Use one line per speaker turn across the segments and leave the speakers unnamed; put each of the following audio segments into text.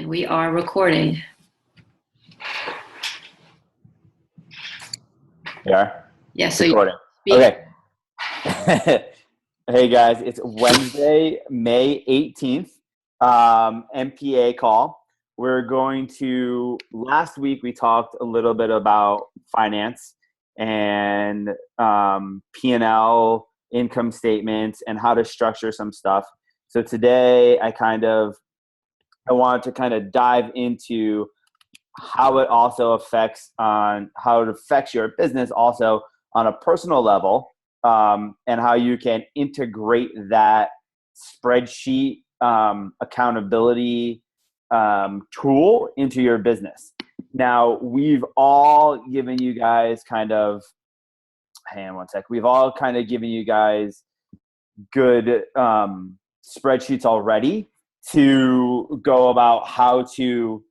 And we are recording.
We are?
Yeah, so
recording. Okay. Hey guys, it's Wednesday, May 18th, MPA call. We're going to, last week we talked a little bit about finance and P&L, income statements, and how to structure some stuff. So today I wanted to kind of dive into how it also affects your business also on a personal level, and how you can integrate that spreadsheet accountability tool into your business. Now, we've all given you guys we've all kind of given you guys good spreadsheets already to go about how to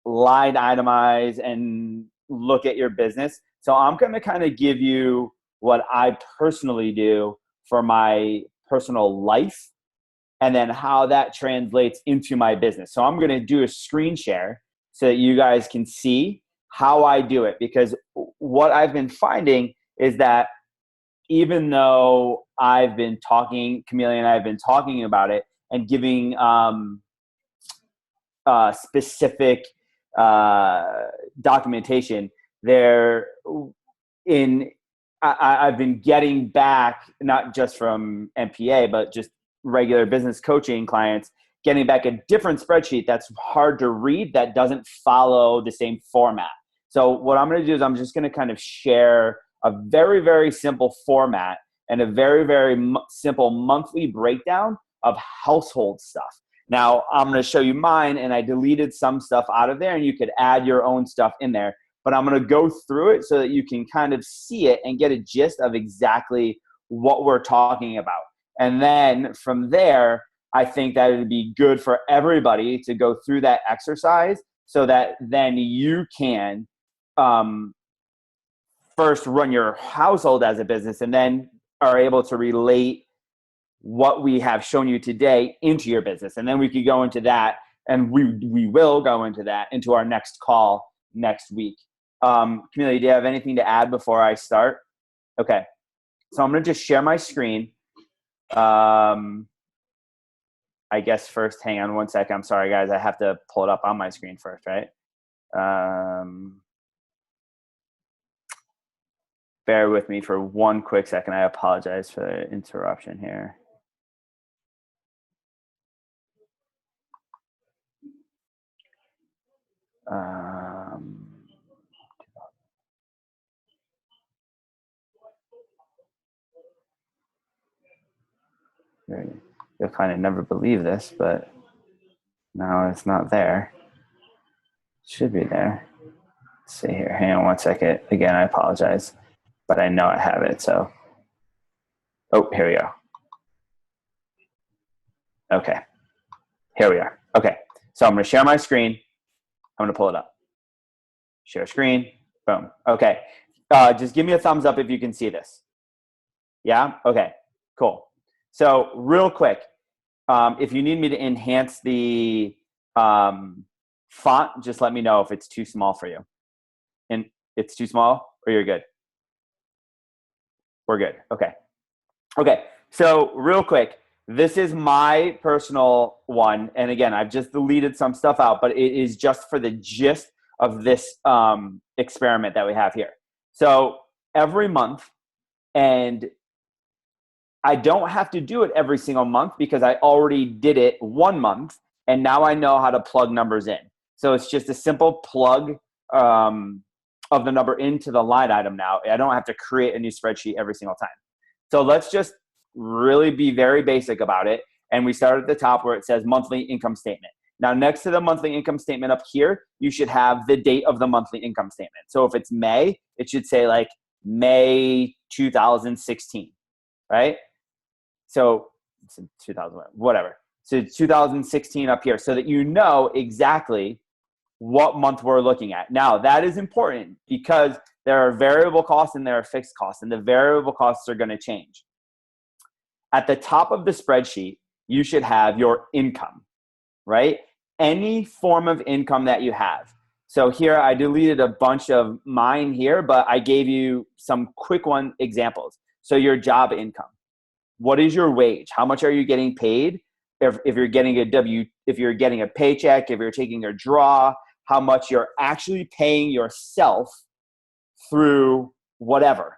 line itemize and look at your business. So I'm going to kind of give you what I personally do for my personal life and then how that translates into my business. So I'm going to do a screen share so that you guys can see how I do it, because what I've been finding is that even though Camelia and I have been talking about it and giving specific documentation I've been getting back, not just from MPA, but just regular business coaching clients, getting back a different spreadsheet that's hard to read, that doesn't follow the same format. So what I'm going to do is I'm just going to kind of share a very, very simple format and a very, very simple monthly breakdown of household stuff. Now, I'm going to show you mine, and I deleted some stuff out of there, and you could add your own stuff in there. But I'm going to go through it so that you can kind of see it and get a gist of exactly what we're talking about. And then from there, I think that it would be good for everybody to go through that exercise so that then you can first run your household as a business and then are able to relate what we have shown you today into your business. And then we could go into that, and we will go into that into our next call next week. Camelia, do you have anything to add before I start? Okay. So I'm going to just share my screen. I guess first, hang on one second. I'm sorry, guys. I have to pull it up on my screen first, right? Bear with me for one quick second. I apologize for the interruption here. You'll kind of never believe this, but no, it's not there. It should be there. Let's see here. Hang on one second. Again, I apologize, but I know I have it. So, here we go. Okay. Here we are. Okay. So I'm going to share my screen. I'm going to pull it up. Share screen. Boom. Okay. Just give me a thumbs up if you can see this. Yeah? Okay. Cool. So real quick, if you need me to enhance the font, just let me know if it's too small for you. And it's too small, or you're good? We're good. Okay. Okay. So real quick, this is my personal one. And again, I've just deleted some stuff out, but it is just for the gist of this experiment that we have here. So every month, and I don't have to do it every single month because I already did it one month, and now I know how to plug numbers in. So it's just a simple plug of the number into the line item now. I don't have to create a new spreadsheet every single time. So let's just really be very basic about it. And we start at the top where it says monthly income statement. Now, next to the monthly income statement up here, you should have the date of the monthly income statement. So if it's May, it should say like May 2016, right? So it's 2000, whatever. So 2016 up here so that you know exactly what month we're looking at. Now, that is important because there are variable costs and there are fixed costs, and the variable costs are going to change. At the top of the spreadsheet, you should have your income, right? any form of income that you have. So here I deleted a bunch of mine here, but I gave you some quick examples. So your job income. What is your wage? How much are you getting paid? If you're getting if you're getting a paycheck, if you're taking a draw, how much you're actually paying yourself through whatever,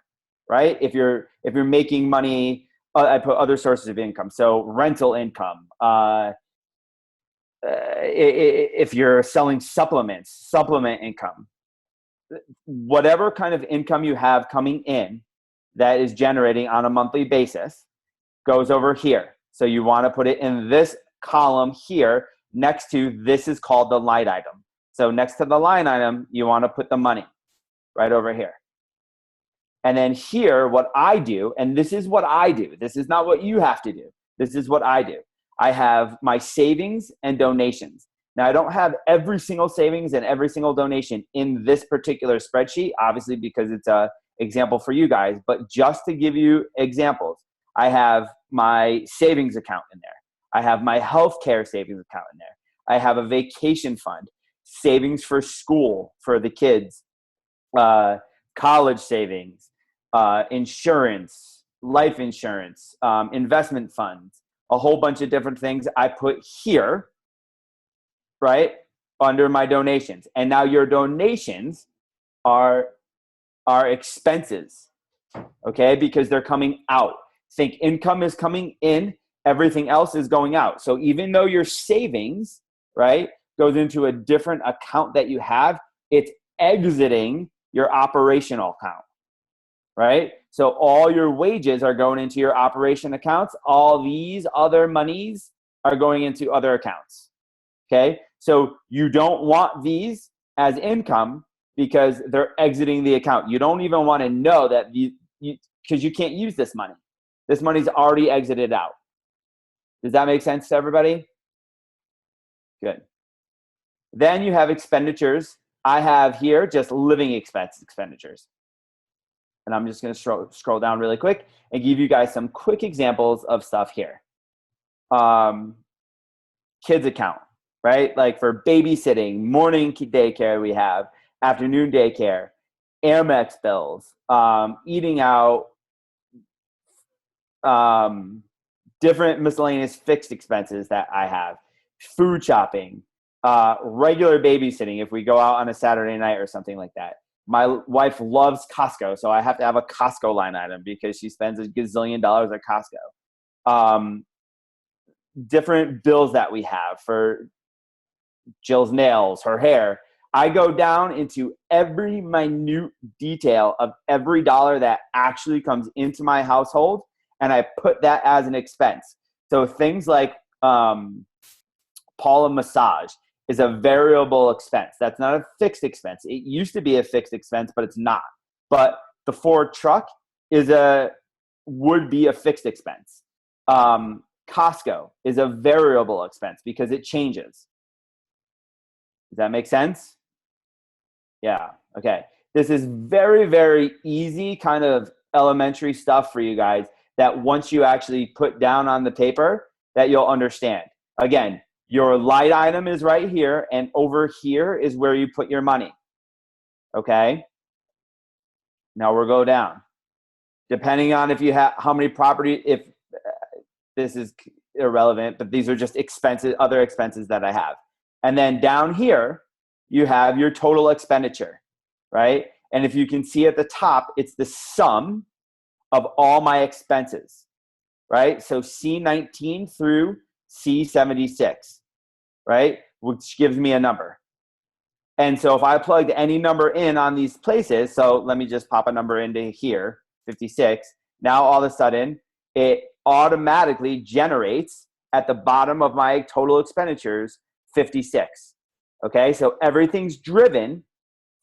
right? If you're making money, I put other sources of income. So rental income, if you're selling supplements, supplement income, whatever kind of income you have coming in that is generating on a monthly basis goes over here. So you want to put it in this column here next to, this is called the line item. So next to the line item, you want to put the money right over here. And then here, what I do, and this is what I do, this is not what you have to do. This is what I do. I have my savings and donations. Now, I don't have every single savings and every single donation in this particular spreadsheet, obviously, because it's an example for you guys. But just to give you examples, I have my savings account in there. I have my healthcare savings account in there. I have a vacation fund, savings for school for the kids, college savings, insurance, life insurance, investment funds, a whole bunch of different things I put here, right, under my donations. And now your donations are expenses, okay, because they're coming out. Think income is coming in, everything else is going out. So even though your savings, right, goes into a different account that you have, it's exiting your operational account, right? So all your wages are going into your operation accounts. All these other monies are going into other accounts, okay? So you don't want these as income because they're exiting the account. You don't even want to know that because you can't use this money. This money's already exited out. Does that make sense to everybody? Good. Then you have expenditures. I have here just living expenditures. And I'm just going to scroll down really quick and give you guys some quick examples of stuff here. Kids account, right? Like for babysitting, morning daycare we have, afternoon daycare, Amex bills, eating out, different miscellaneous fixed expenses that I have, food shopping, regular babysitting if we go out on a Saturday night or something like that. My wife loves Costco, so I have to have a Costco line item because she spends a gazillion dollars at Costco. Different bills that we have for Jill's nails, her hair. I go down into every minute detail of every dollar that actually comes into my household, and I put that as an expense. So things like Paula massage is a variable expense. That's not a fixed expense. It used to be a fixed expense, but it's not. But the Ford truck would be a fixed expense. Costco is a variable expense because it changes. Does that make sense? Yeah. Okay. This is very, very easy kind of elementary stuff for you guys that once you actually put down on the paper that you'll understand. Again, your line item is right here, and over here is where you put your money. Okay? Now we'll go down. Depending on if you have how many property, if this is irrelevant, but these are just expenses, other expenses that I have. And then down here, you have your total expenditure, right? And if you can see at the top, it's the sum of all my expenses, right? So C19 through C76, right? Which gives me a number. And so if I plugged any number in on these places, so let me just pop a number into here, 56. Now all of a sudden, it automatically generates at the bottom of my total expenditures, 56. Okay, so everything's driven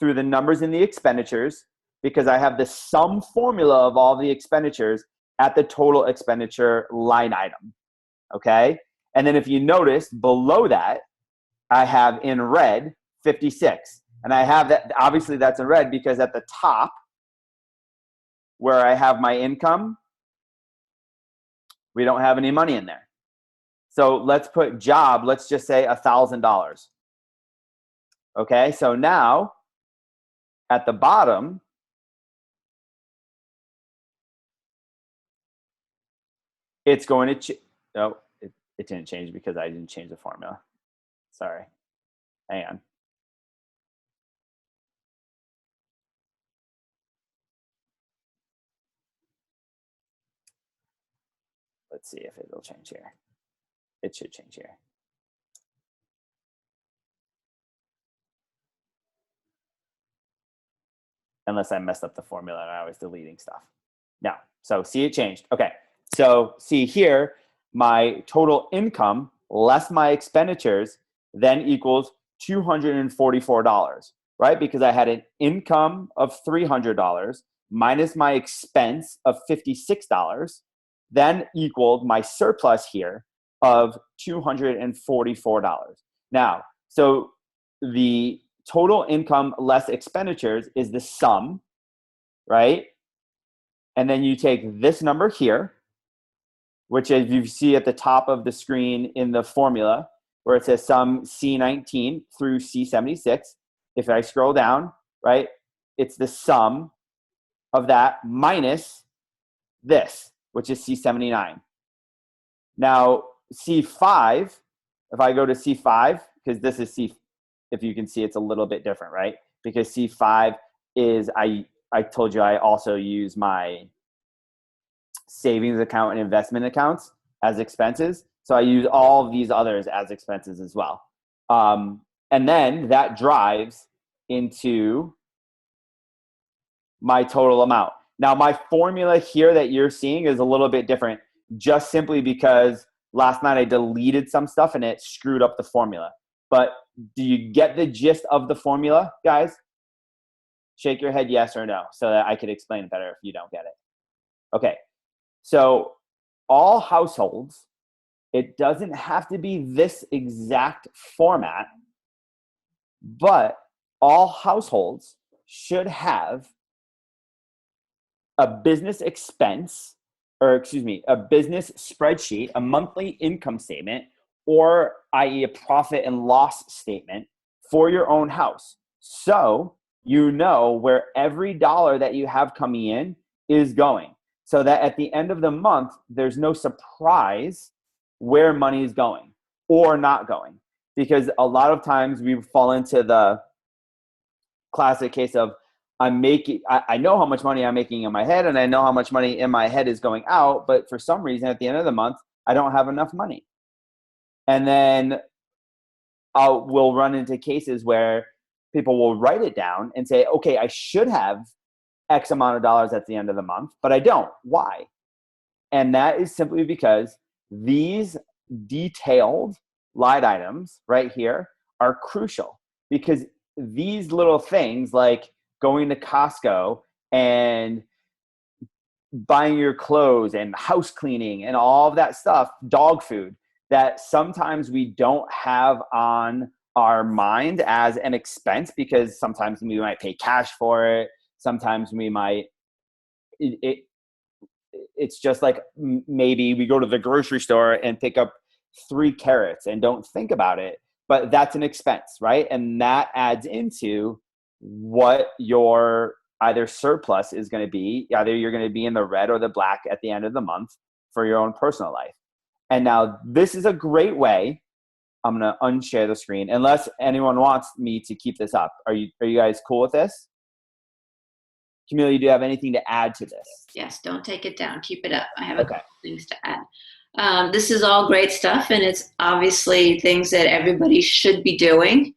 through the numbers in the expenditures because I have the sum formula of all the expenditures at the total expenditure line item. Okay, and then if you notice below that, I have in red 56. And I have that, obviously that's in red because at the top where I have my income, we don't have any money in there. So let's put job, let's just say $1,000. Okay, so now at the bottom, it's going to, no, it didn't change because I didn't change the formula. Sorry, hang on. Let's see if it'll change here. It should change here. Unless I messed up the formula and I was deleting stuff. No, so see, it changed. Okay, so see here, my total income less my expenditures then equals $244, right? Because I had an income of $300 minus my expense of $56, then equaled my surplus here of $244. Now, so the total income less expenditures is the sum, right? And then you take this number here, which as you see at the top of the screen in the formula, where it says sum C19 through C76. If I scroll down, right, it's the sum of that minus this, which is C79. Now, C5, if I go to C5, because this is C, if you can see, it's a little bit different, right? Because C5 is, I told you I also use my savings account and investment accounts as expenses. So I use all of these others as expenses as well. And then that drives into my total amount. Now, my formula here that you're seeing is a little bit different, just simply because last night I deleted some stuff and it screwed up the formula. But do you get the gist of the formula, guys? Shake your head yes or no so that I could explain it better if you don't get it. Okay, so all households, it doesn't have to be this exact format, but all households should have a business expense, or excuse me, a business spreadsheet, a monthly income statement, or i.e. a profit and loss statement for your own house. So you know where every dollar that you have coming in is going, so that at the end of the month, there's no surprise where money is going or not going. Because a lot of times we fall into the classic case of I know how much money I'm making in my head, and I know how much money in my head is going out, but for some reason at the end of the month, I don't have enough money. And then we'll run into cases where people will write it down and say, okay, I should have X amount of dollars at the end of the month, but I don't. Why? And that is simply because these detailed line items right here are crucial, because these little things like going to Costco and buying your clothes and house cleaning and all of that stuff, dog food, that sometimes we don't have on our mind as an expense, because sometimes we might pay cash for it. Sometimes we might, it's just like maybe we go to the grocery store and pick up 3 carrots and don't think about it, but that's an expense, right? And that adds into what your either surplus is going to be. Either you're going to be in the red or the black at the end of the month for your own personal life. And now this is a great way. I'm going to unshare the screen unless anyone wants me to keep this up. Are you guys cool with this? Camille, do you have anything to add to this?
Yes, don't take it down. Keep it up. I have a couple things to add. This is all great stuff, and it's obviously things that everybody should be doing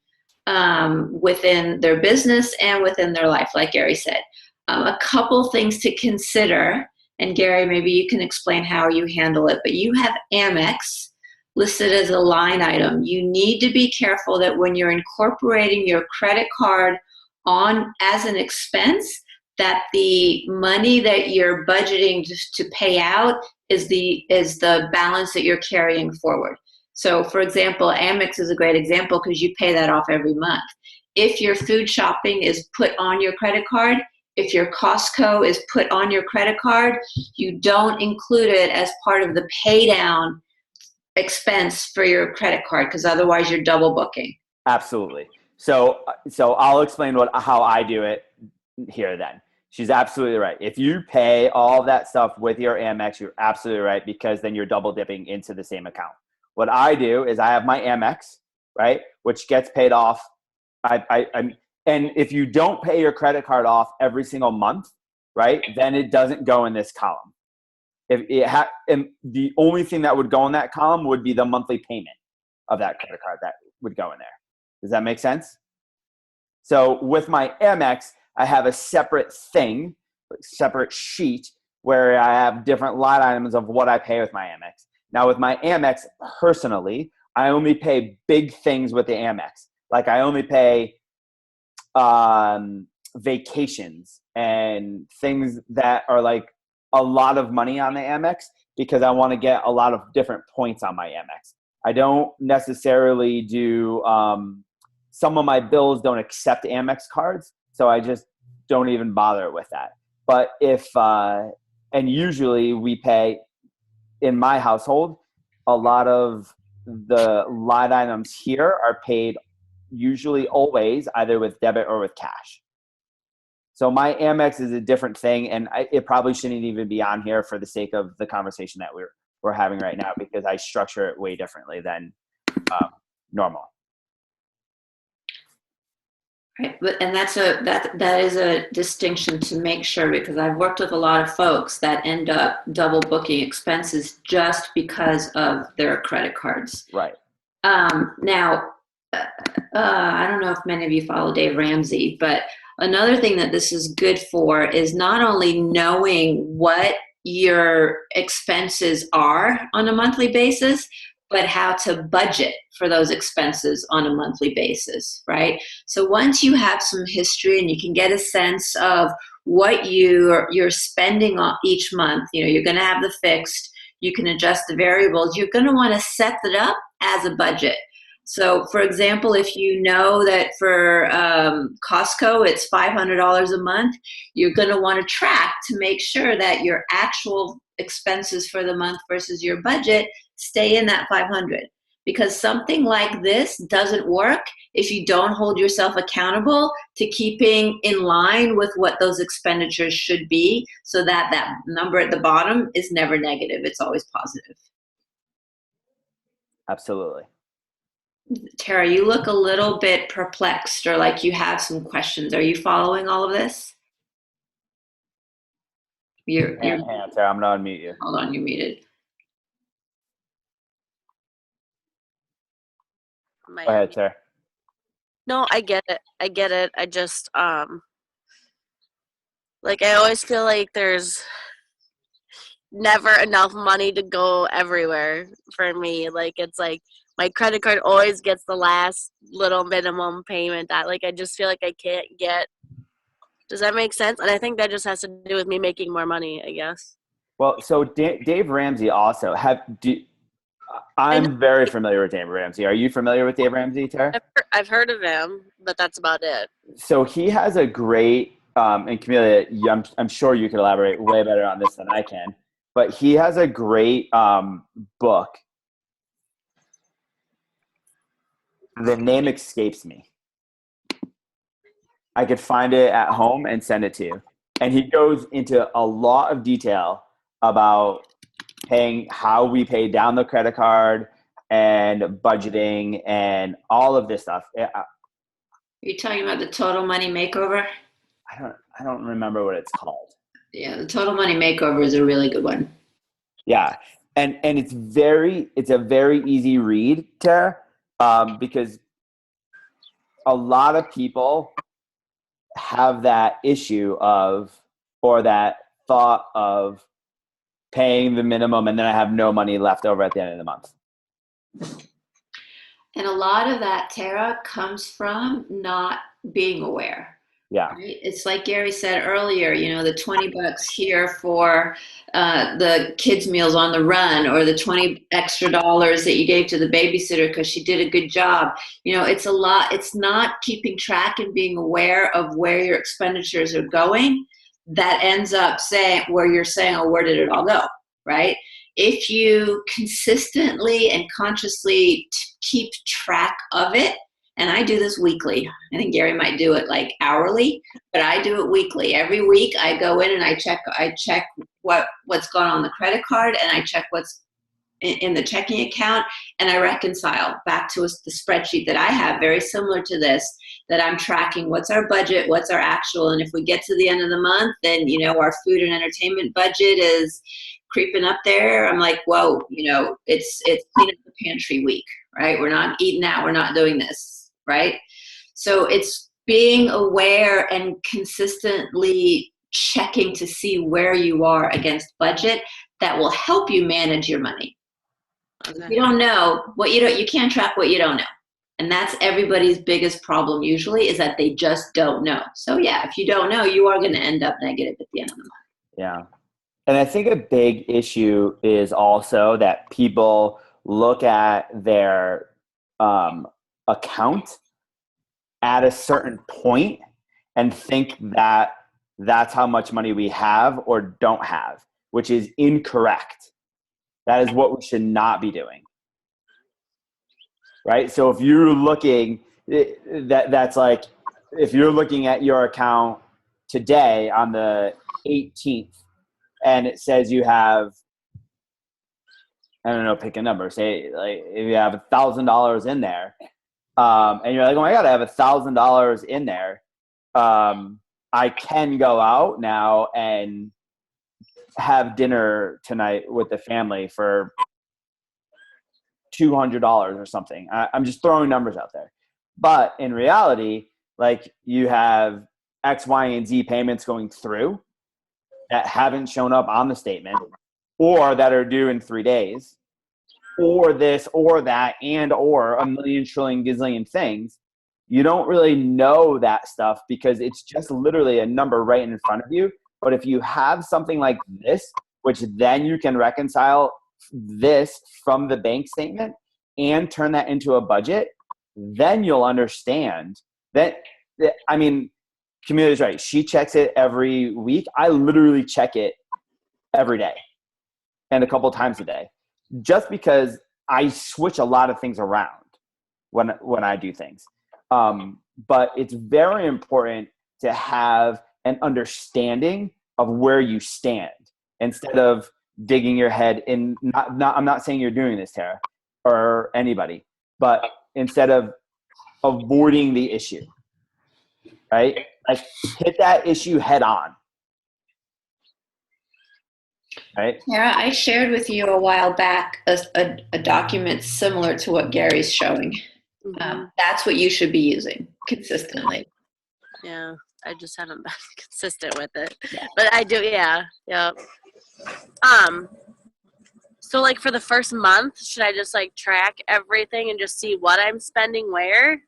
within their business and within their life, like Gary said. A couple things to consider, and Gary, maybe you can explain how you handle it, but you have Amex listed as a line item. You need to be careful that when you're incorporating your credit card on as an expense, that the money that you're budgeting to pay out is the balance that you're carrying forward. So for example, Amex is a great example because you pay that off every month. If your food shopping is put on your credit card, if your Costco is put on your credit card, you don't include it as part of the pay down expense for your credit card, because otherwise you're double booking.
Absolutely. So I'll explain how I do it here then. She's absolutely right. If you pay all that stuff with your Amex, you're absolutely right, because then you're double dipping into the same account. What I do is I have my Amex, right, which gets paid off. And if you don't pay your credit card off every single month, right, then it doesn't go in this column. And the only thing that would go in that column would be the monthly payment of that credit card that would go in there. Does that make sense? So with my Amex, I have a separate sheet where I have different line items of what I pay with my Amex. Now with my Amex, personally, I only pay big things with the Amex. Like I only pay vacations and things that are like a lot of money on the Amex, because I want to get a lot of different points on my Amex. I don't necessarily do some of my bills don't accept Amex cards, so I just don't even bother with that. But and usually we pay, in my household, a lot of the line items here are paid usually always either with debit or with cash. So my Amex is a different thing, and it probably shouldn't even be on here for the sake of the conversation that we're having right now, because I structure it way differently than normal.
Right, and that is a distinction to make sure, because I've worked with a lot of folks that end up double booking expenses just because of their credit cards.
Right.
Now, I don't know if many of you follow Dave Ramsey, but another thing that this is good for is not only knowing what your expenses are on a monthly basis, but how to budget for those expenses on a monthly basis, right? So once you have some history and you can get a sense of what you're spending on each month, you're going to have the fixed, you can adjust the variables, you're going to want to set that up as a budget. So for example, if you know that for Costco, it's $500 a month, you're going to want to track to make sure that your actual expenses for the month versus your budget stay in that 500. Because something like this doesn't work if you don't hold yourself accountable to keeping in line with what those expenditures should be, so that that number at the bottom is never negative. It's always positive.
Absolutely.
Tara, you look a little bit perplexed, or like you have some questions. Are you following all of this? You're
Hang on, Tara, I'm going to unmute you.
Hold on, you're muted.
Go ahead, Tara.
No, I get it. I just, like, I always feel like there's never enough money to go everywhere for me. Like, it's like my credit card always gets the last little minimum payment. That, like, I just feel like I can't get. Does that make sense? And I think that just has to do with me making more money, I guess.
Well, so Dave Ramsey also I'm very familiar with Dave Ramsey. Are you familiar with Dave Ramsey, Tara?
I've heard of him, but that's about it.
So he has a great, and Camelia, I'm sure you could elaborate way better on this than I can, but he has a great book. The name escapes me. I could find it at home and send it to you. And he goes into a lot of detail about how we pay down the credit card and budgeting and all of this stuff.
You're talking about the Total Money Makeover?
I don't remember what it's called.
Yeah, the Total Money Makeover is a really good one.
Yeah. And it's a very easy read, Tara, because a lot of people have that issue or that thought of paying the minimum and then I have no money left over at the end of the month.
And a lot of that, Tara, comes from not being aware.
Yeah.
Right? It's like Gary said earlier, the $20 here for the kids' meals on the run, or the $20 extra that you gave to the babysitter because she did a good job. It's a lot. It's not keeping track and being aware of where your expenditures are going that ends up saying, where you're saying, oh, where did it all go? Right? if you consistently and consciously keep track of it, and I do this weekly. I think Gary might do it like hourly, but I do it weekly. Every week I go in and I check what's gone on the credit card, and I check what's in the checking account, and I reconcile back to the spreadsheet that I have, very similar to this, that I'm tracking what's our budget, what's our actual, and if we get to the end of the month, then, our food and entertainment budget is creeping up there. I'm like, whoa, it's clean up the pantry week, right? We're not eating out, we're not doing this, right? So it's being aware and consistently checking to see where you are against budget that will help you manage your money. Okay. If you don't know what you can't track what you don't know. And that's everybody's biggest problem usually, is that they just don't know. So yeah, if you don't know, you are going to end up negative at the end of the month.
Yeah. And I think a big issue is also that people look at their account at a certain point and think that that's how much money we have or don't have, which is incorrect. That is what we should not be doing. Right? So if you're looking, that's like, if you're looking at your account today on the 18th and it says you have, I don't know, pick a number, say like if you have $1,000 in there, and you're like, oh my God, I have $1,000 in there. I can go out now and have dinner tonight with the family for $200 or something. I'm just throwing numbers out there. But in reality, like, you have X, Y, and Z payments going through that haven't shown up on the statement, or that are due in 3 days, or this or that, and or a million trillion gazillion things. You don't really know that stuff because it's just literally a number right in front of you. But if you have something like this, which then you can reconcile this from the bank statement and turn that into a budget, then you'll understand that, I mean, Camille's right. She checks it every week. I literally check it every day and a couple times a day, just because I switch a lot of things around when I do things. But it's very important to have an understanding of where you stand instead of digging your head in. I'm not saying you're doing this, Tara, or anybody, but instead of avoiding the issue, right? Like, hit that issue head on. Right?
Tara, I shared with you a while back a document similar to what Gary's showing.
Mm-hmm.
That's what you should be using consistently.
Yeah, I just haven't been consistent with it. Yeah. But I do, yeah. So like for the first month, should I just like track everything and just see what I'm spending where?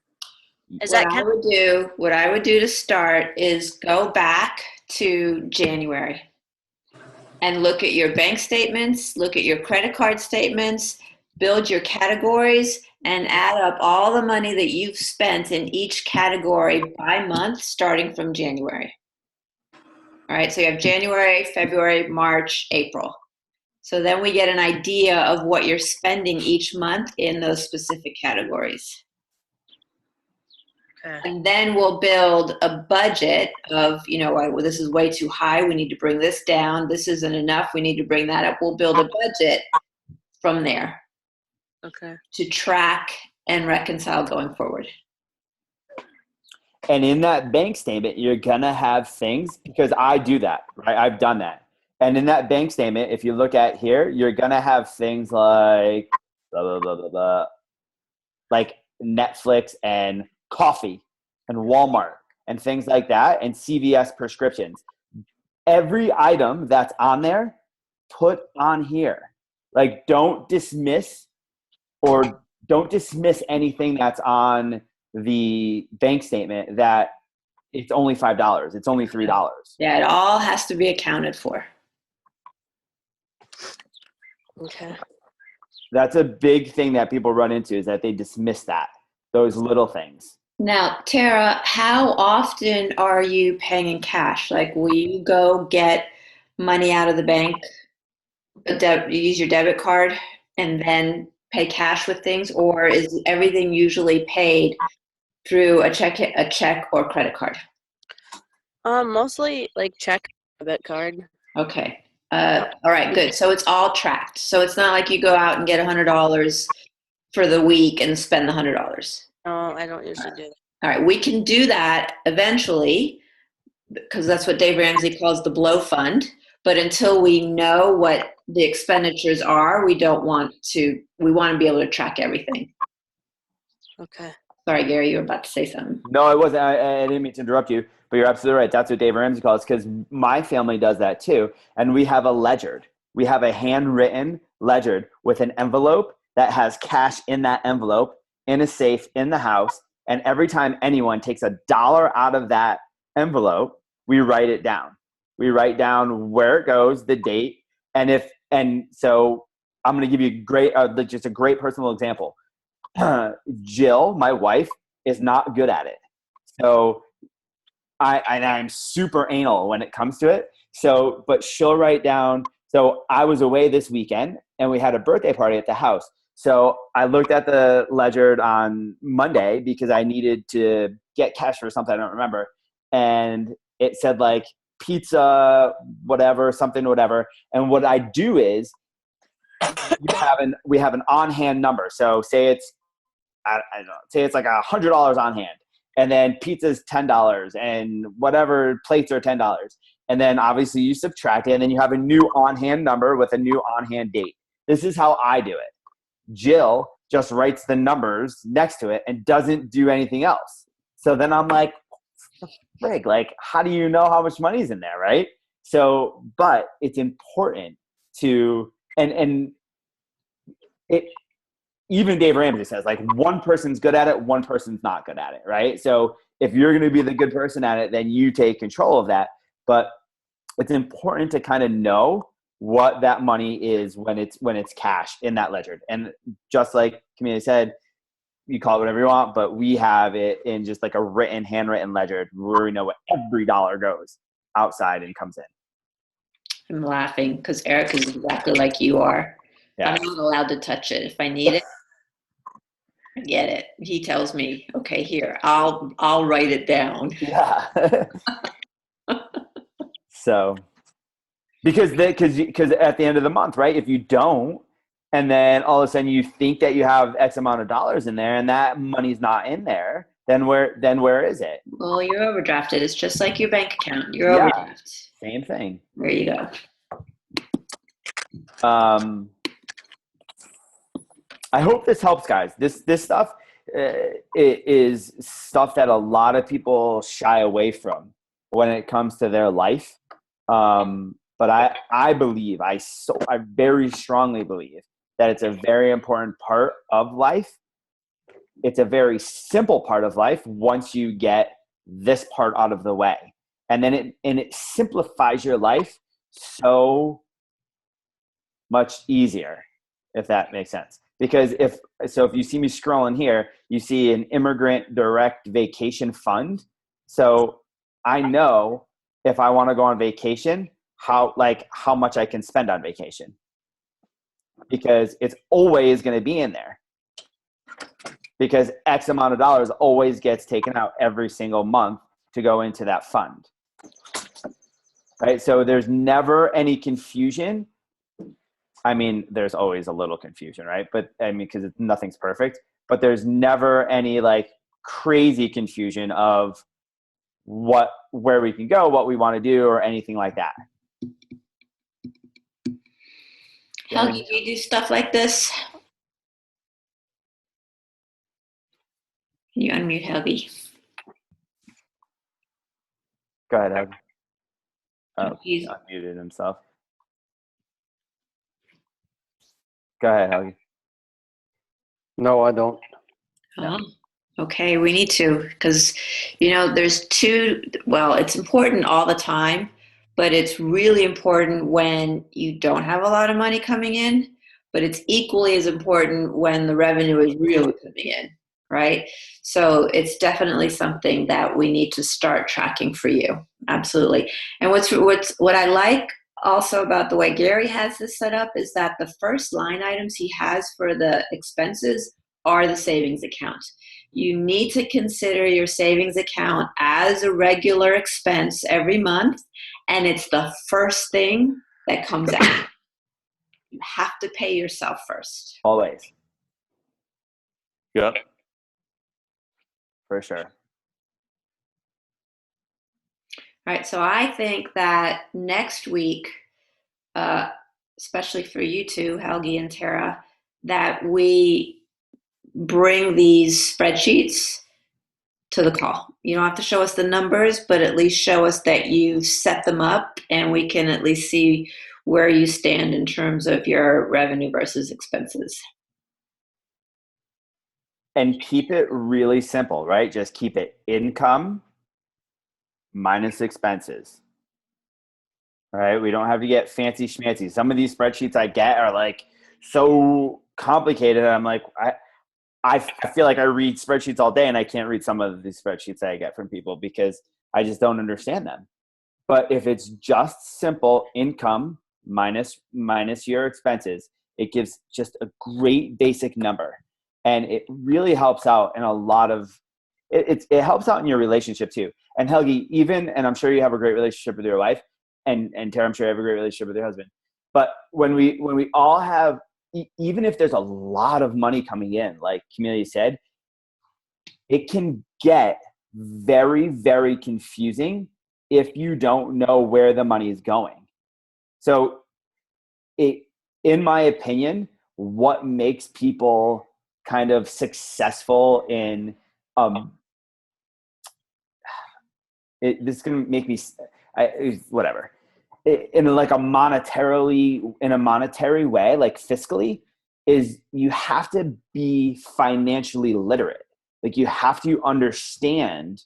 What I would do to start is go back to January and look at your bank statements, look at your credit card statements, build your categories, and add up all the money that you've spent in each category by month starting from January. All right, so you have January, February, March, April. So then we get an idea of what you're spending each month in those specific categories. Okay. And then we'll build a budget of, well, this is way too high. We need to bring this down. This isn't enough. We need to bring that up. We'll build a budget from there.
Okay.
To track and reconcile going forward.
And in that bank statement, you're going to have things, because I do that, right? I've done that. And in that bank statement, if you look at here, you're going to have things like blah, blah, blah, blah, blah, like Netflix and coffee and Walmart and things like that, and CVS prescriptions. Every item that's on there, put on here. Like, don't dismiss anything that's on the bank statement that it's only $5. It's only $3.
Yeah, it all has to be accounted for.
Okay.
That's a big thing that people run into, is that they dismiss those little things.
Now, Tara, how often are you paying in cash? Like, will you go get money out of the bank You use your debit card and then pay cash with things, or is everything usually paid through a check or credit card?
Mostly like check, debit card.
Okay. All right, good. So it's all tracked. So it's not like you go out and get $100 for the week and spend the $100.
No, I don't usually do that.
All right, we can do that eventually because that's what Dave Ramsey calls the blow fund. But until we know what the expenditures are, we want to be able to track everything.
Okay.
Sorry, Gary, you were about to say something.
No, I wasn't. I didn't mean to interrupt you, but you're absolutely right. That's what Dave Ramsey calls, because my family does that too. And we have a ledger. We have a handwritten ledger with an envelope that has cash in that envelope in a safe in the house. And every time anyone takes $1 out of that envelope, we write it down. We write down where it goes, the date. And so I'm going to give you just a great personal example. Jill, my wife, is not good at it. So I'm super anal when it comes to it. So, but she'll write down. So I was away this weekend and we had a birthday party at the house. So I looked at the ledger on Monday because I needed to get cash for something I don't remember. And it said like pizza, whatever, something, whatever. And what I do is we have an on-hand number. So say it's, I don't know, say it's like $100 on hand, and then pizza's $10 and whatever plates are $10. And then obviously you subtract it and then you have a new on-hand number with a new on-hand date. This is how I do it. Jill just writes the numbers next to it and doesn't do anything else. So then I'm like, frig, like, how do you know how much money's in there, right? So, but it's important to, and it, even Dave Ramsey says, like, one person's good at it, one person's not good at it, right? So if you're going to be the good person at it, then you take control of that. But it's important to kind of know what that money is when it's cash in that ledger. And just like Camille said, you call it whatever you want, but we have it in just like a handwritten ledger where we know what every dollar goes outside and comes in.
I'm laughing because Eric is exactly like you are.
Yeah.
I'm not allowed to touch it. If I need it, I get it. He tells me, okay, here, I'll write it down.
Yeah. So, because at the end of the month, right? If you don't, and then all of a sudden you think that you have X amount of dollars in there, and that money's not in there, then where is it?
Well, you're overdrafted. It's just like your bank account. You're overdrafted.
Same thing.
There you go.
I hope this helps, guys. This stuff it is stuff that a lot of people shy away from when it comes to their life. But I believe, I very strongly believe that it's a very important part of life. It's a very simple part of life once you get this part out of the way. And then it simplifies your life so much easier, if that makes sense. Because if you see me scrolling here, you see an immigrant direct vacation fund. So I know if I want to go on vacation, how much I can spend on vacation, because it's always going to be in there, because X amount of dollars always gets taken out every single month to go into that fund. Right. So there's never any confusion. I mean, there's always a little confusion, right? But I mean, because nothing's perfect, but there's never any like crazy confusion of where we can go, what we want to do, or anything like that.
Helgi, do you do stuff like this? Can you unmute Helgi?
Go ahead, Helgi. Oh,
He's
unmuted himself. Go ahead, Helgi.
No, I don't.
Oh, okay. We need to, because, there's it's important all the time, but it's really important when you don't have a lot of money coming in, but it's equally as important when the revenue is really coming in, right? So it's definitely something that we need to start tracking for you. Absolutely. And what I like also about the way Gary has this set up is that the first line items he has for the expenses are the savings account. You need to consider your savings account as a regular expense every month, and it's the first thing that comes out. You have to pay yourself first.
Always.
Yep.
For sure.
All right, so I think that next week, especially for you two, Helgi and Tara, that we bring these spreadsheets to the call. You don't have to show us the numbers, but at least show us that you've set them up and we can at least see where you stand in terms of your revenue versus expenses.
And keep it really simple, right? Just keep it income minus expenses. All right. We don't have to get fancy schmancy. Some of these spreadsheets I get are like so complicated. I'm like, I feel like I read spreadsheets all day and I can't read some of these spreadsheets that I get from people because I just don't understand them. But if it's just simple income minus your expenses, it gives just a great basic number. And it really helps out in a lot of, it helps out in your relationship too. And Helgi, and I'm sure you have a great relationship with your wife, and Tara, I'm sure you have a great relationship with your husband. But when we all have, even if there's a lot of money coming in, like Camelia said, it can get very, very confusing if you don't know where the money is going. So in my opinion, what makes people kind of successful in this is going to make me whatever in like a monetary way, like fiscally, is you have to be financially literate. Like you have to understand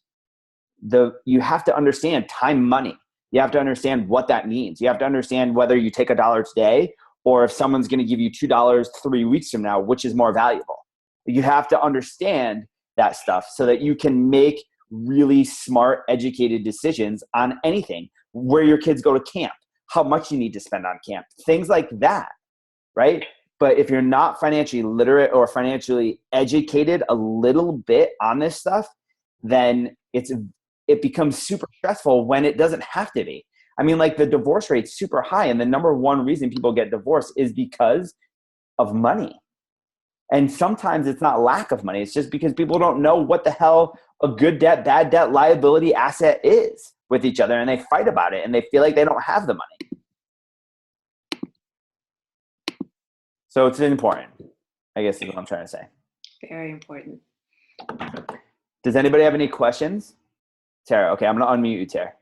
time, money. You have to understand what that means. You have to understand whether you take $1 today or if someone's going to give you $2 3 weeks from now, which is more valuable. You have to understand that stuff so that you can make really smart, educated decisions on anything. Where your kids go to camp, how much you need to spend on camp, things like that, right? But if you're not financially literate or financially educated a little bit on this stuff, then it becomes super stressful when it doesn't have to be. I mean, like the divorce rate's super high, and the number one reason people get divorced is because of money. And sometimes it's not lack of money. It's just because people don't know what the hell a good debt, bad debt, liability, asset is with each other. And they fight about it and they feel like they don't have the money. So it's important, I guess is what I'm trying to say.
Very important.
Does anybody have any questions? Tara, okay, I'm going to unmute you, Tara.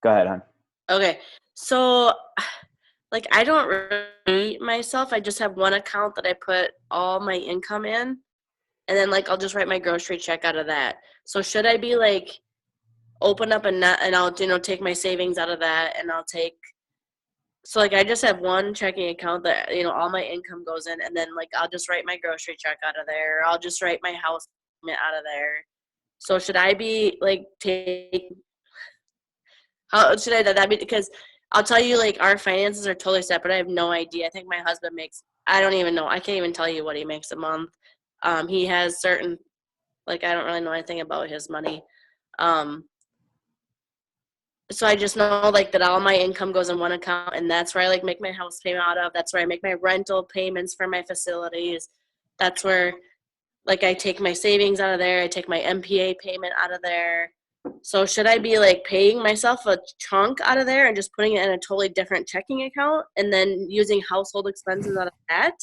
Go ahead, hon.
Okay, so like I don't rate myself. I just have one account that I put all my income in, and then like I'll just write my grocery check out of that. So should I be like open up and I'll take my savings out of that, and I'll take, so like I just have one checking account that all my income goes in, and then like I'll just write my grocery check out of there. I'll just write my house payment out of there. So should I be like how should I do that? Because I'll tell you, like, our finances are totally separate. I have no idea. I think my husband makes, I don't even know. I can't even tell you what he makes a month. He has certain, like, I don't really know anything about his money. So I just know, like, that all my income goes in one account, and that's where I, like, make my house payment out of. That's where I make my rental payments for my facilities. That's where, like, I take my savings out of there. I take my MPA payment out of there. So should I be like paying myself a chunk out of there and just putting it in a totally different checking account and then using household expenses out of that?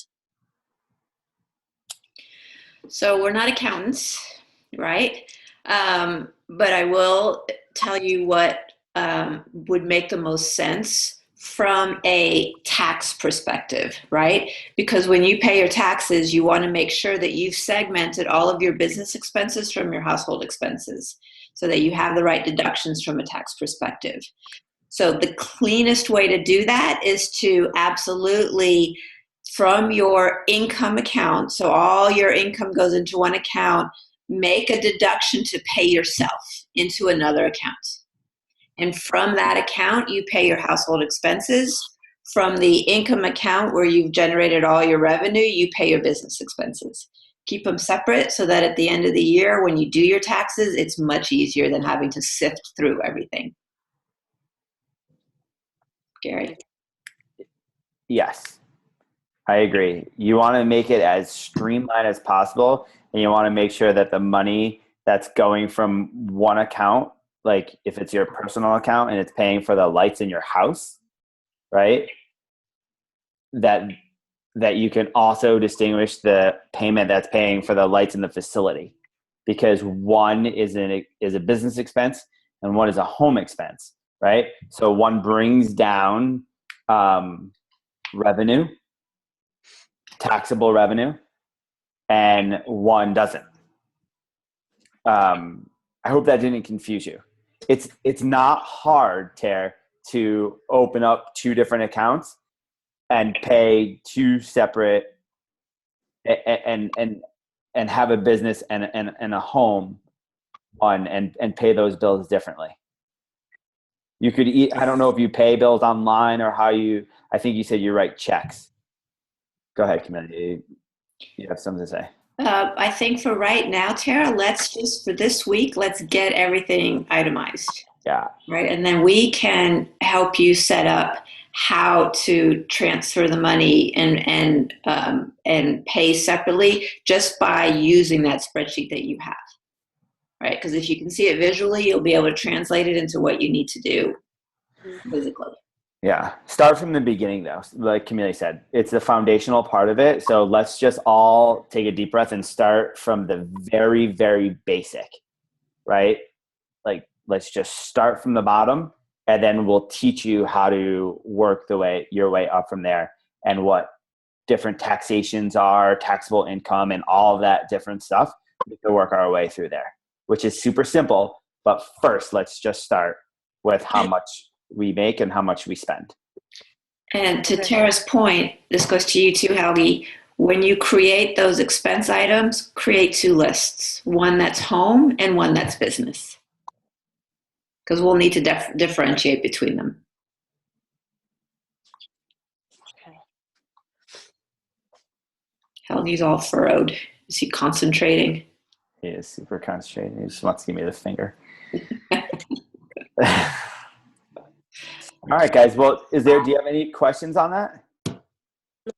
So we're not accountants, right? But I will tell you what would make the most sense from a tax perspective, right? Because when you pay your taxes, you want to make sure that you've segmented all of your business expenses from your household expenses, so that you have the right deductions from a tax perspective. So the cleanest way to do that is to absolutely, from your income account, so all your income goes into one account, make a deduction to pay yourself into another account. And from that account, you pay your household expenses. From the income account where you've generated all your revenue, you pay your business expenses. Keep them separate so that at the end of the year, when you do your taxes, it's much easier than having to sift through everything. Gary?
Yes, I agree. You want to make it as streamlined as possible, and you want to make sure that the money that's going from one account, like if it's your personal account and it's paying for the lights in your house, right? That you can also distinguish the payment that's paying for the lights in the facility, because one is a business expense and one is a home expense, right? So one brings down revenue, taxable revenue, and one doesn't. I hope that didn't confuse you. It's not hard, Tara, to open up 2 different accounts and pay 2 separate and have a business and a home one and pay those bills differently. You could I don't know if you pay bills online or I think you said you write checks. Go ahead, Camille. You have something to say.
I think for right now, Tara, for this week, let's get everything itemized.
Yeah.
Right. And then we can help you set up how to transfer the money and pay separately just by using that spreadsheet that you have. Right. Because if you can see it visually, you'll be able to translate it into what you need to do physically.
Yeah. Start from the beginning, though. Like Camille said, it's the foundational part of it. So let's just all take a deep breath and start from the very, very basic, right? Like, let's just start from the bottom, and then we'll teach you how to work your way up from there, and what different taxations are, taxable income, and all of that different stuff. We can work our way through there, which is super simple. But first, let's just start with how much we make and how much we spend.
And to Tara's point, this goes to you too, Helgi. When you create those expense items, create 2 lists, one that's home and one that's business. Because we'll need to differentiate between them.
Okay.
Helgi's all furrowed. Is he concentrating?
He is super concentrated. He just wants to give me the finger. All right, guys. Well, do you have any questions on that?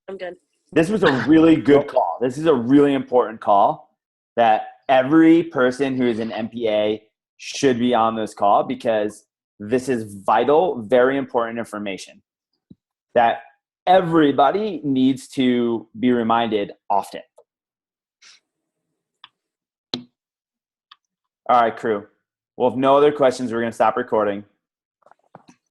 I'm good.
This was a really good call. This is a really important call that every person who is an MPA should be on this call, because this is vital, very important information that everybody needs to be reminded often. All right, crew. Well, if no other questions, we're going to stop recording.